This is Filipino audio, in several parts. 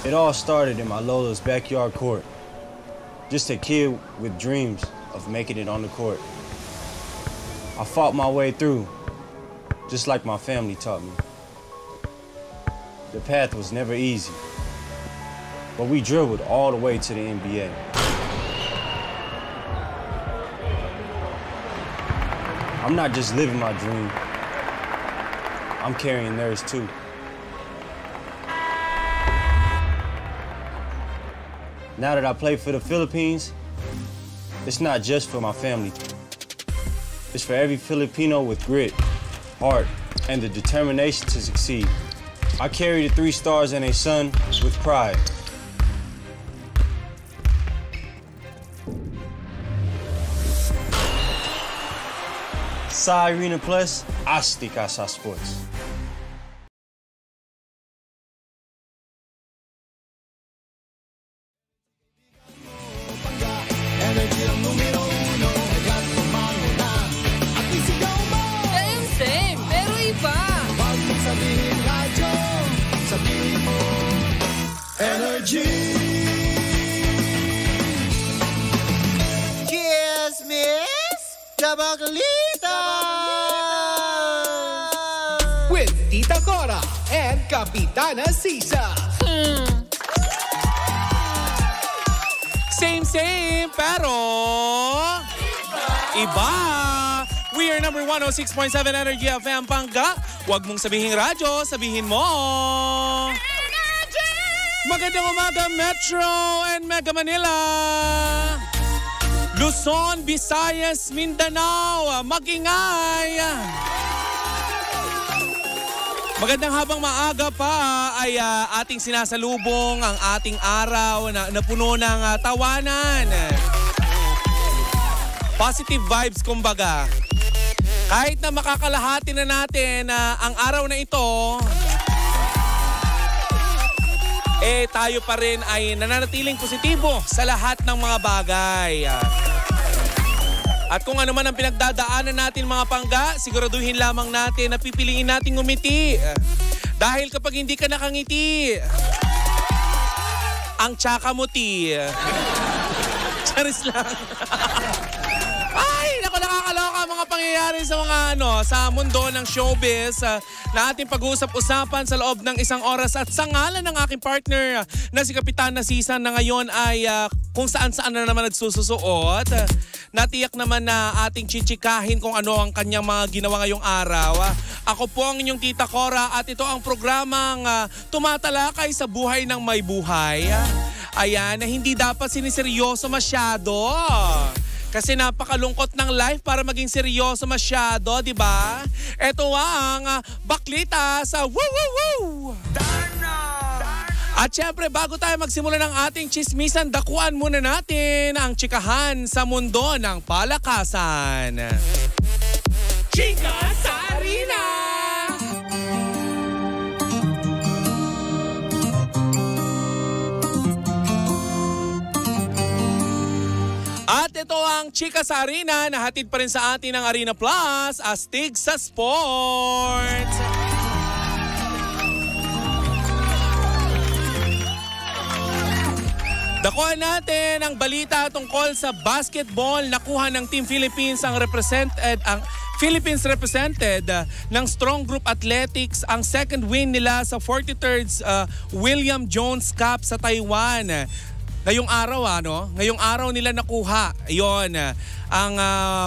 It all started in my Lola's backyard court. Just a kid with dreams of making it on the court. I fought my way through, just like my family taught me. The path was never easy, but we dribbled all the way to the NBA. I'm not just living my dream, I'm carrying theirs too. Now that I play for the Philippines, it's not just for my family. It's for every Filipino with grit, heart, and the determination to succeed. I carry the 3 stars and a sun with pride. Sa Arena Plus, astika sa sports. Same, pero iba. Energy. Cheers, miss. Chabaglita. With Tita Cora and Kapitana Sisa. Same, pero iba. We are number 106.7 Energy FM Pangga. Huwag mong sabihin radyo, sabihin mo. Energy! Magandang umaga, Metro and Mega Manila. Luzon, Visayas, Mindanao, mag-ingay. Magandang habang maaga pa ay ating sinasalubong ang ating araw na puno ng tawanan. Positive vibes kumbaga. Kahit na makakalahati na natin ang araw na ito, tayo pa rin ay nananatiling positibo sa lahat ng mga bagay. At kung ano man ang pinagdadaanan natin mga pangga, siguraduhin lamang natin na pipiliin natin ngumiti. Dahil kapag hindi ka nakangiti, ang tsaka mo ti. Charis lang. Ay, naku, nakakaloka mga pangyayari sa mga sa mundo ng showbiz na ating pag-uusap-usapan sa loob ng isang oras. At sa ngalan ng aking partner na si Kapitana Sisa na ngayon ay kung saan-saan na naman nagsususuot. Natiyak naman na ating chichikahin kung ano ang kanyang mga ginawa ngayong araw. Ako po ang inyong Tita Cora at ito ang programang tumatalakay sa buhay ng may buhay. Ayan, na hindi dapat siniseryoso masyado. Kasi napakalungkot ng life para maging seryoso masyado, di ba? Ito ang baklita sa Woo Woo Woo! At syempre, bago tayo magsimula ng ating chismisan, dakuan muna natin ang chikahan sa mundo ng palakasan. Chika sa Arena! At ito ang Chika sa Arena na hatid pa rin sa atin ng Arena Plus, astig sa sports. Dakuhan natin ang balita tungkol sa basketball. Nakuha ng Team Philippines ang Philippines represented ng Strong Group Athletics ang second win nila sa 43rd William Jones Cup sa Taiwan. Ngayong araw nila nakuha 'yon ang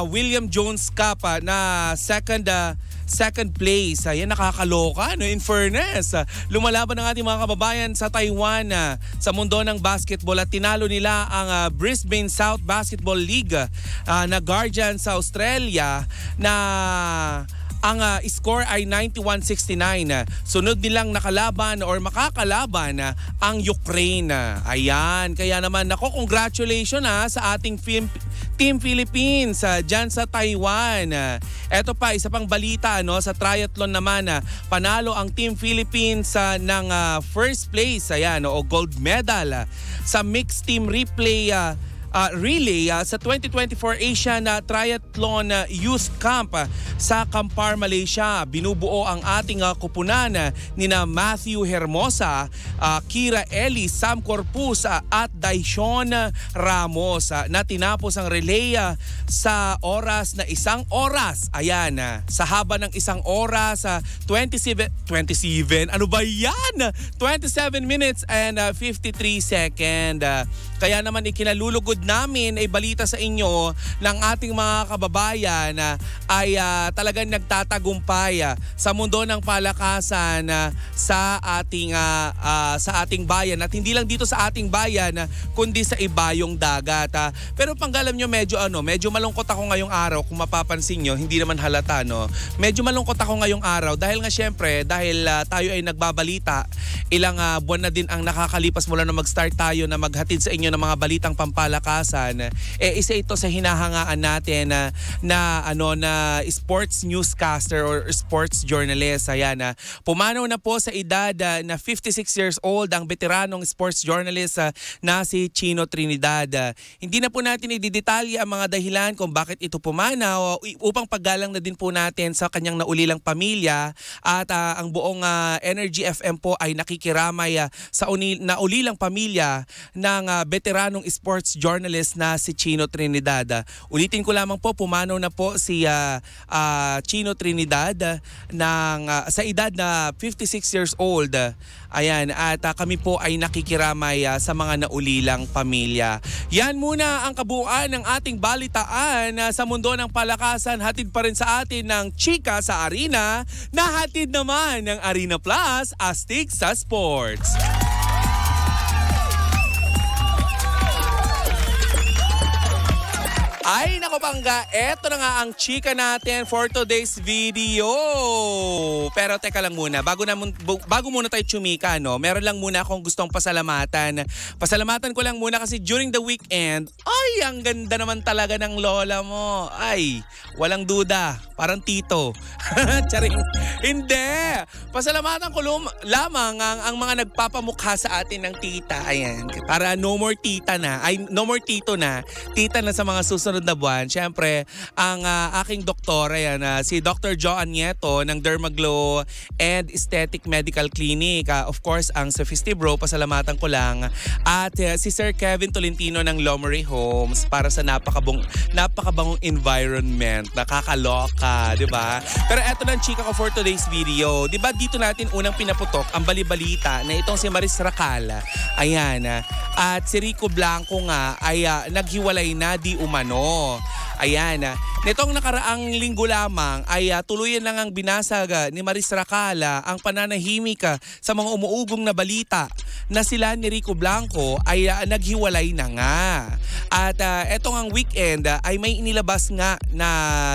William Jones Cup na second place. Ayan, nakakaloka, no? In fairness, lumalaban ng ating mga kababayan sa Taiwan sa mundo ng basketball at tinalo nila ang Brisbane South Basketball League na Guardian sa Australia na ang score ay 91-69. Sunod nilang nakalaban or makakalaban ang Ukraine. Ayan, kaya naman congratulations sa ating Team Philippines dyan sa Taiwan. Eto pa, isa pang balita sa triathlon naman. Panalo ang Team Philippines ng first place, ayan, o gold medal sa mixed team replay relay sa 2024 Asian Triathlon Youth Camp sa Kampar, Malaysia. Binubuo ang ating kupunan nina Matthew Hermosa, Kira Eli, Sam Corpus at Daishon Ramos na tinapos ang relay sa oras na 1 oras. Ayan, sa haba ng 1 oras, 27, ano ba yan? 27 minutes and 53 seconds. Kaya naman ikinalulugod namin ay balita sa inyo ng ating mga kababayan ay talagang nagtatagumpay sa mundo ng palakasan sa ating bayan, at hindi lang dito sa ating bayan kundi sa ibayong dagat. Pero panggalam nyo, medyo malungkot ako ngayong araw. Kung mapapansin nyo, hindi naman halata, no? Medyo malungkot ako ngayong araw dahil nga syempre, dahil tayo ay nagbabalita, ilang buwan na din ang nakakalipas mula na mag-start tayo na maghatid sa inyo ng mga balitang pampalakasan. Isa ito sa hinahangaan natin na sports newscaster or sports journalist. Ayan, pumanaw na po sa edad na 56 years old ang veteranong sports journalist na si Chino Trinidad. Hindi na po natin ididetalye ang mga dahilan kung bakit ito pumanaw, upang paggalang na din po natin sa kanyang naulilang pamilya, at ang buong Energy FM po ay nakikiramay sa naulilang pamilya ng veteranong sports journalist na si Chino Trinidad. Ulitin ko lamang po, pumanaw na po si Chino Trinidad sa edad na 56 years old. Ayan, at kami po ay nakikiramay sa mga naulilang pamilya. Yan muna ang kabuuan ng ating balitaan sa mundo ng palakasan. Hatid pa rin sa atin ng Chika sa Arena, na hatid naman ng Arena Plus, astig sa sports. Ay, naku Pangga, eto na nga ang chika natin for today's video. Pero teka lang muna, bago muna tayo chumika, meron lang muna akong gustong pasalamatan. Pasalamatan ko lang muna kasi during the weekend, ay, ang ganda naman talaga ng lola mo. Ay, walang duda, parang tito. Charing. Hindi. Pasalamatan ko lamang ang mga nagpapamukha sa atin ng tita. Ayan, para no more tita na. Ay, no more tito na. Tita na sa mga susunod na buwan. Siyempre, ang aking doktor, ayan, si Dr. Joe Anieto ng Dermaglow and Aesthetic Medical Clinic. Of course, ang Sophisti Bro, pasalamatan ko lang. At si Sir Kevin Tolentino ng Lomery Homes para sa napakabangong environment. Nakakaloka, di ba? Pero eto lang chika ko for today's video. Di ba dito natin unang pinaputok ang balibalita na itong si Maris Racal. Ayan. At si Rico Blanco nga ay naghiwalay na di umano. Ayan, nitong nakaraang linggo lamang ay tuluyan lang ang binasag ni Maris Racal ang pananahimik sa mga umuugong na balita na sila ni Rico Blanco ay naghiwalay na nga. At etong ang weekend ay may inilabas nga na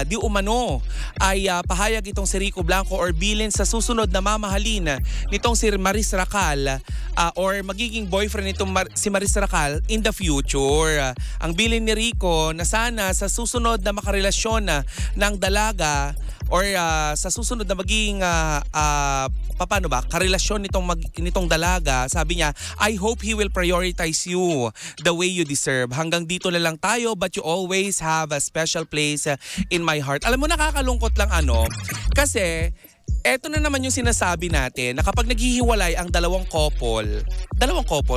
di umano ay pahayag itong si Rico Blanco or bilin sa susunod na mamahalin nitong si Maris Racal or magiging boyfriend nitong si Maris Racal in the future. Ang bilin ni Rico na sana sa susunod na makarelasyon ng dalaga or sa susunod na magiging karelasyon nitong dalaga, sabi niya, I hope he will prioritize you the way you deserve. Hanggang dito na lang tayo, but you always have a special place in my heart. Alam mo, nakakalungkot lang kasi eto na naman yung sinasabi natin na kapag naghihiwalay ang dalawang couple,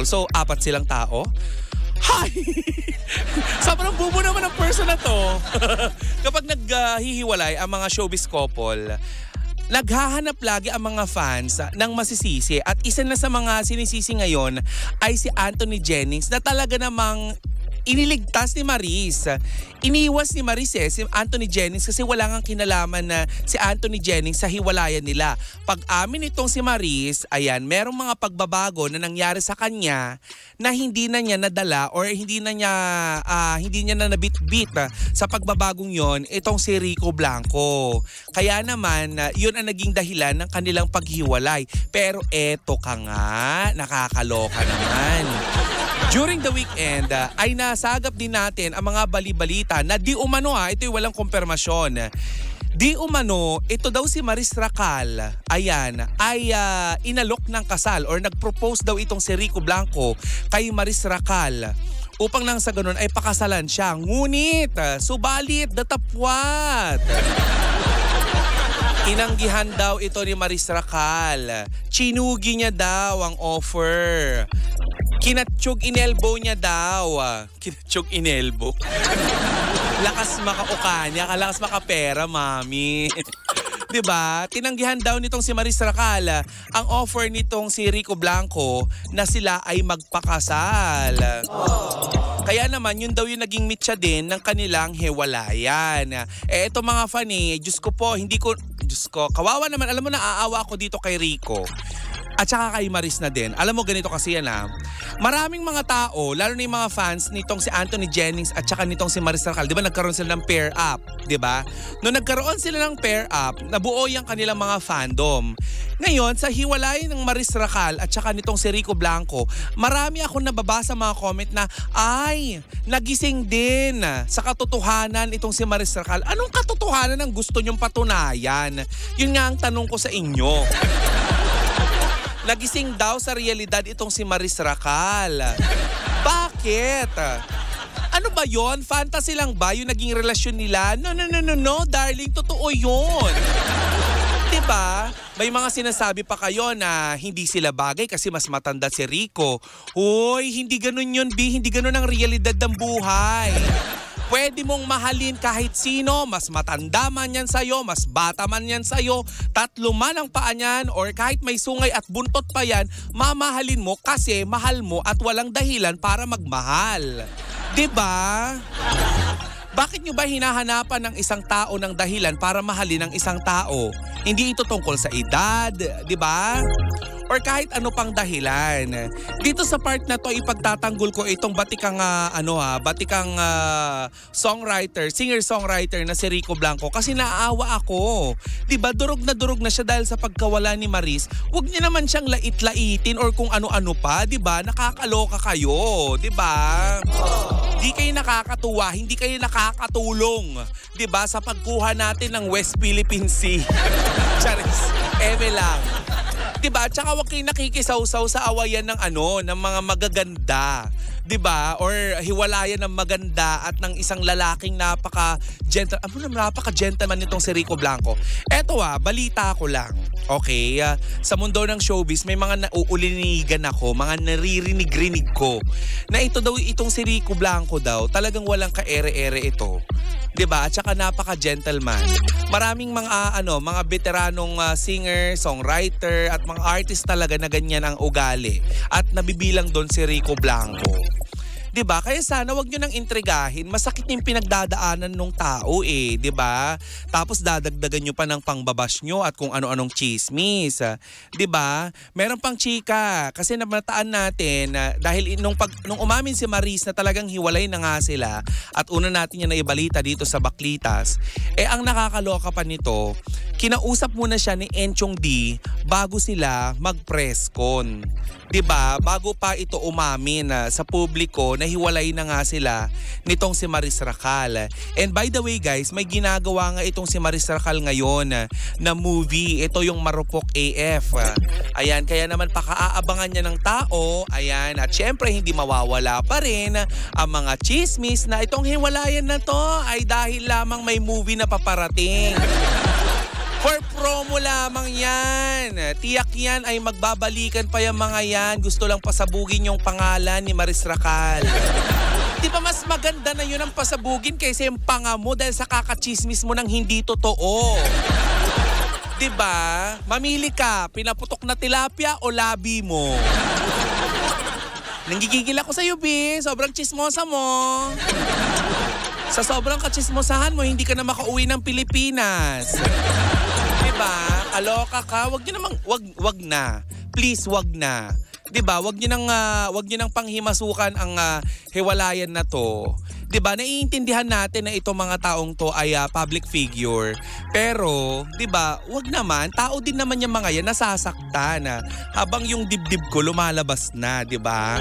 so 4 silang tao. Hi! Sobrang bubo naman ang person na to. Kapag naghihiwalay ang mga showbiz couple, naghahanap lagi ang mga fans ng masisisi. At isa na sa mga sinisisi ngayon ay si Anthony Jennings na talaga namang iniligtas ni Maris. Iniwas ni Maris si Anthony Jennings kasi wala ngang kinalaman na si Anthony Jennings sa hiwalayan nila. Pag-amin itong si Maris, ayan, merong mga pagbabago na nangyari sa kanya na hindi na niya nadala or hindi niya na nabit-bit sa pagbabagong yon itong si Rico Blanco. Kaya naman, yun ang naging dahilan ng kanilang paghiwalay. Pero eto ka nga, nakakaloka naman. During the weekend, ay nasagap din natin ang mga bali-balita na di umano ito'y walang kumpirmasyon. Di umano, ito daw si Maris Racal, ayan, ay inalok ng kasal or nag-propose daw itong si Rico Blanco kay Maris Racal. upang nang sa ganun ay pakasalan siya. Ngunit, subalit, datapwat. Inanggihan daw ito ni Maris Racal. Chinugi niya daw ang offer. Kinatsyog inelbow niya daw. Kinatsyog inelbow. Lakas makaukanya, lakas makapera, mami. Diba? Tinanggihan daw nitong si Maris Racal ang offer nitong si Rico Blanco na sila ay magpakasal. Kaya naman, yun daw yung naging mitya din ng kanilang hiwalayan. Eto mga fan Diyos ko po, Diyos ko, kawawa naman. Alam mo, naaawa ako dito kay Rico. At saka kay Maris na din. Alam mo, ganito kasi yan maraming mga tao, lalo na yung mga fans nitong si Anthony Jennings at saka nitong si Maris Racal, di ba nagkaroon sila ng pair up, di ba? Noong nagkaroon sila ng pair up, nabuo yung kanilang mga fandom. Ngayon, sa hiwalay ng Maris Racal at saka nitong si Rico Blanco, marami akong nababasa mga comment na, ay, nagising din sa katotohanan itong si Maris Racal. Anong katotohanan ang gusto nyong patunayan? Yun nga ang tanong ko sa inyo. Nagising daw sa realidad itong si Maris Racal. Bakit? Ano ba yon? Fantasy lang ba yung naging relasyon nila? No, darling. Totoo yun. Diba? May mga sinasabi pa kayo na hindi sila bagay kasi mas matanda si Rico. Hoy, hindi ganun yun, B. Hindi ganun ang realidad ng buhay. Pwede mong mahalin kahit sino, mas matanda man yan sa'yo, mas bata man yan sa'yo, 3 man ang paa niyan, or kahit may sungay at buntot pa yan, mamahalin mo kasi mahal mo at walang dahilan para magmahal. Diba? Bakit nyo ba hinahanapan ng isang tao ng dahilan para mahalin ng isang tao? Hindi ito tungkol sa edad, diba? Or kahit ano pang dahilan. Dito sa part na to, ipagtatanggol ko itong batikang songwriter, singer-songwriter na si Rico Blanco kasi naaawa ako. 'Di ba? Durog na siya dahil sa pagkawala ni Maris. Huwag niya naman siyang lait-laitin or kung ano-ano pa, 'di ba? Nakakaloka kayo, 'di ba? Di kayo nakakatuwa, hindi kayo nakakatulong, 'di ba? Sa pagkuha natin ng West Philippine Sea. Charis, eme lang. Diba? Tsaka huwag kayong nakikisaw-saw sa awayan ng ng mga magaganda. Diba? Or hiwalayan ng maganda at ng isang lalaking napaka-gentleman nitong si Rico Blanco. Eto balita ko lang. Okay? Sa mundo ng showbiz, may mga nauulinigan ako, mga naririnig-rinig ko, na itong si Rico Blanco daw, talagang walang ka-ere-ere ito. Diba? At saka napaka-gentleman. Maraming mga veteranong singer, songwriter at mga artist talaga na ganyan ang ugali. At nabibilang doon si Rico Blanco. Diba? Kaya sana wag nyo nang intrigahin. Masakit yung pinagdadaanan ng tao Diba? Tapos dadagdagan nyo pa ng pangbabash nyo at kung ano-anong chismis. Diba? Meron pang chika. Kasi namataan natin dahil nung umamin si Maris na talagang hiwalay na nga sila at una natin yan na ibalita dito sa Baklitas, ang nakakaloka pa nito, kinausap muna siya ni Enchong D bago sila mag-press con. Diba? Bago pa ito umamin sa publiko na hiwalay na nga sila nitong si Maris Racal. And by the way guys, may ginagawa nga itong si Maris Racal ngayon na movie. Ito yung Marupok AF. Ayan, kaya naman pakaaabangan niya ng tao. Ayan, at syempre hindi mawawala pa rin ang mga chismis na itong hiwalayan na to ay dahil lamang may movie na paparating. For promo lamang yan. Tiyak yan ay magbabalikan pa yung mga yan. Gusto lang pasabugin yung pangalan ni Maris Racal. Di ba mas maganda na yun ang pasabugin kaysa yung panga mo dahil sa kakachismis mo ng hindi totoo? Di ba? Mamili ka, pinaputok na tilapia o labi mo? Nanggigigil ako sa'yo, B. Sobrang chismosa mo. Sa sobrang kachismosahan mo, hindi ka na makauwi ng Pilipinas. Diba? Aloka ka. Wag na. Please, wag na. Diba? Wag niyo nang panghimasukan ang hiwalayan na to. Diba? Naiintindihan natin na itong mga taong to ay public figure. Pero, diba? Wag naman. Tao din naman yung mga yan nasasaktan. Habang yung dibdib ko lumalabas na. Diba?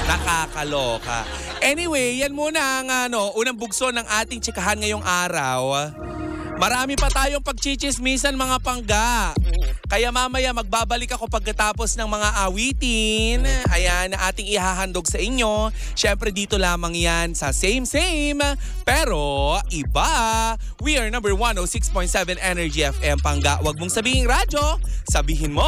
Nakakaloka. Anyway, yan muna ang unang bugso ng ating tsikahan ngayong araw. Marami pa tayong pagchichismisan mga pangga. Kaya mamaya magbabalik ako pagkatapos ng mga awitin. Ayan, na ating ihahandog sa inyo. Siyempre dito lamang yan sa Same pero iba. We are number 106.7 Energy FM Pangga. Huwag mong sabihin radyo, sabihin mo